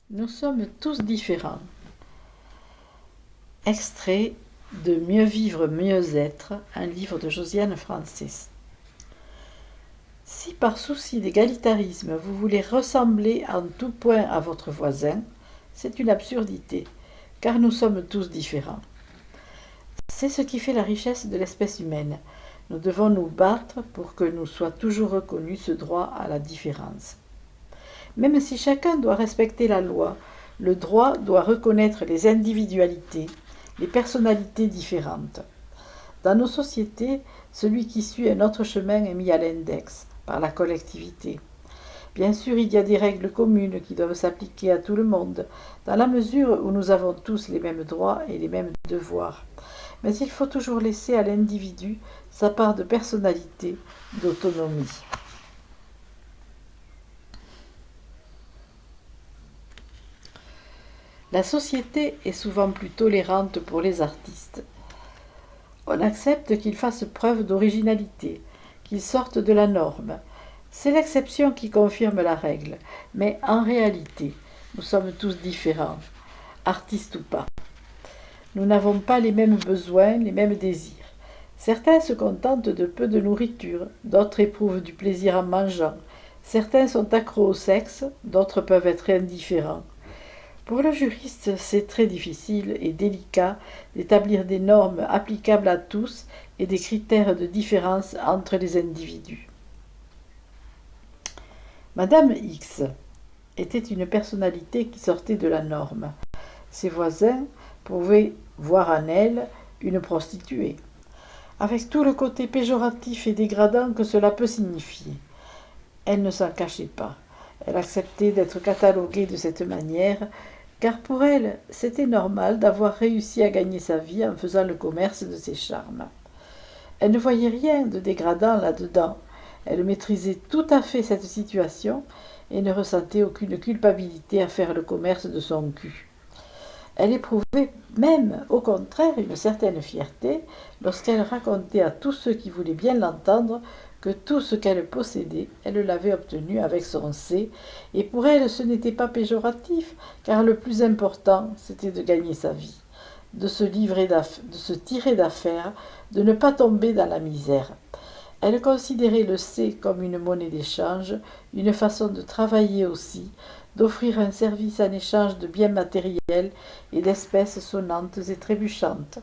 Nous sommes tous différents. Extrait de Mieux vivre, mieux être, un livre de Josiane Francis. Si par souci d'égalitarisme vous voulez ressembler en tout point à votre voisin, c'est une absurdité, car nous sommes tous différents. C'est ce qui fait la richesse de l'espèce humaine. Nous devons nous battre pour que nous soit toujours reconnu ce droit à la différence. Même si chacun doit respecter la loi, le droit doit reconnaître les individualités, les personnalités différentes. Dans nos sociétés, celui qui suit un autre chemin est mis à l'index par la collectivité. Bien sûr, il y a des règles communes qui doivent s'appliquer à tout le monde, dans la mesure où nous avons tous les mêmes droits et les mêmes devoirs. Mais il faut toujours laisser à l'individu sa part de personnalité, d'autonomie. La société est souvent plus tolérante pour les artistes. On accepte qu'ils fassent preuve d'originalité, qu'ils sortent de la norme. C'est l'exception qui confirme la règle, mais en réalité, nous sommes tous différents, artistes ou pas. Nous n'avons pas les mêmes besoins, les mêmes désirs. Certains se contentent de peu de nourriture, d'autres éprouvent du plaisir en mangeant. Certains sont accros au sexe, d'autres peuvent être indifférents. Pour le juriste, c'est très difficile et délicat d'établir des normes applicables à tous et des critères de différence entre les individus. Madame X était une personnalité qui sortait de la norme. Ses voisins pouvaient voir en elle une prostituée, avec tout le côté péjoratif et dégradant que cela peut signifier. Elle ne s'en cachait pas. Elle acceptait d'être cataloguée de cette manière, car pour elle, c'était normal d'avoir réussi à gagner sa vie en faisant le commerce de ses charmes. Elle ne voyait rien de dégradant là-dedans. Elle maîtrisait tout à fait cette situation et ne ressentait aucune culpabilité à faire le commerce de son cul. Elle éprouvait même, au contraire, une certaine fierté lorsqu'elle racontait à tous ceux qui voulaient bien l'entendre que tout ce qu'elle possédait, elle l'avait obtenu avec son C, et pour elle ce n'était pas péjoratif, car le plus important, c'était de gagner sa vie, de se tirer d'affaire, de ne pas tomber dans la misère. Elle considérait le C comme une monnaie d'échange, une façon de travailler aussi, d'offrir un service en échange de biens matériels et d'espèces sonnantes et trébuchantes.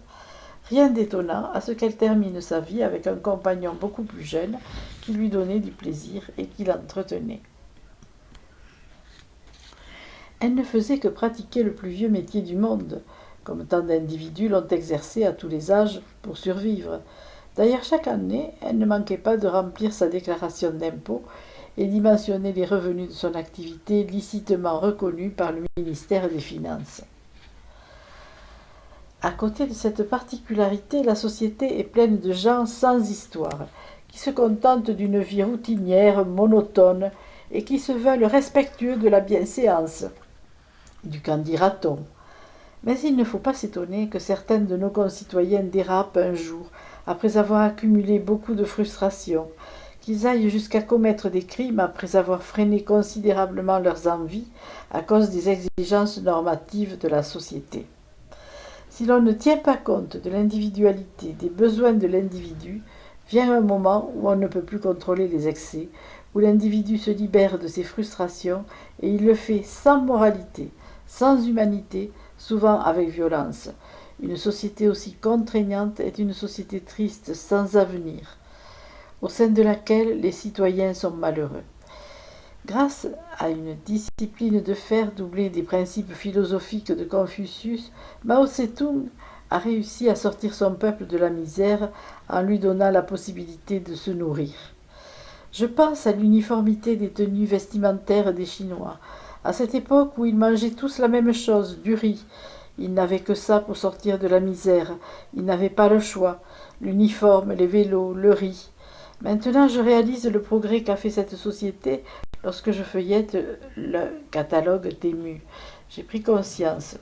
Rien d'étonnant à ce qu'elle termine sa vie avec un compagnon beaucoup plus jeune qui lui donnait du plaisir et qui l'entretenait. Elle ne faisait que pratiquer le plus vieux métier du monde, comme tant d'individus l'ont exercé à tous les âges pour survivre. D'ailleurs, chaque année, elle ne manquait pas de remplir sa déclaration d'impôt et d'y mentionner les revenus de son activité licitement reconnus par le ministère des Finances. À côté de cette particularité, la société est pleine de gens sans histoire, qui se contentent d'une vie routinière, monotone, et qui se veulent respectueux de la bienséance. Du qu'en dira-t-on ? Mais il ne faut pas s'étonner que certains de nos concitoyens dérapent un jour, après avoir accumulé beaucoup de frustrations, qu'ils aillent jusqu'à commettre des crimes après avoir freiné considérablement leurs envies à cause des exigences normatives de la société. Si l'on ne tient pas compte de l'individualité, des besoins de l'individu, vient un moment où on ne peut plus contrôler les excès, où l'individu se libère de ses frustrations et il le fait sans moralité, sans humanité, souvent avec violence. Une société aussi contraignante est une société triste, sans avenir, au sein de laquelle les citoyens sont malheureux. Grâce à une discipline de fer doublée des principes philosophiques de Confucius, Mao Tse-tung a réussi à sortir son peuple de la misère en lui donnant la possibilité de se nourrir. Je pense à l'uniformité des tenues vestimentaires des Chinois, à cette époque où ils mangeaient tous la même chose, du riz. Ils n'avaient que ça pour sortir de la misère, ils n'avaient pas le choix, l'uniforme, les vélos, le riz. Maintenant je réalise le progrès qu'a fait cette société lorsque je feuillette le catalogue Temu. J'ai pris conscience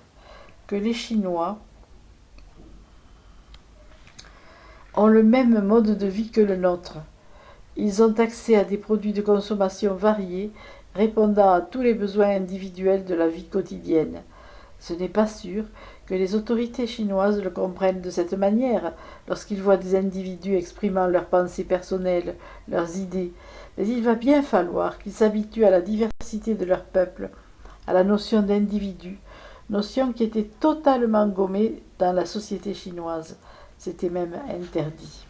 que les Chinois ont le même mode de vie que le nôtre. Ils ont accès à des produits de consommation variés répondant à tous les besoins individuels de la vie quotidienne. Ce n'est pas sûr que les autorités chinoises le comprennent de cette manière lorsqu'ils voient des individus exprimant leurs pensées personnelles, leurs idées, mais il va bien falloir qu'ils s'habituent à la diversité de leur peuple, à la notion d'individu, notion qui était totalement gommée dans la société chinoise. C'était même interdit.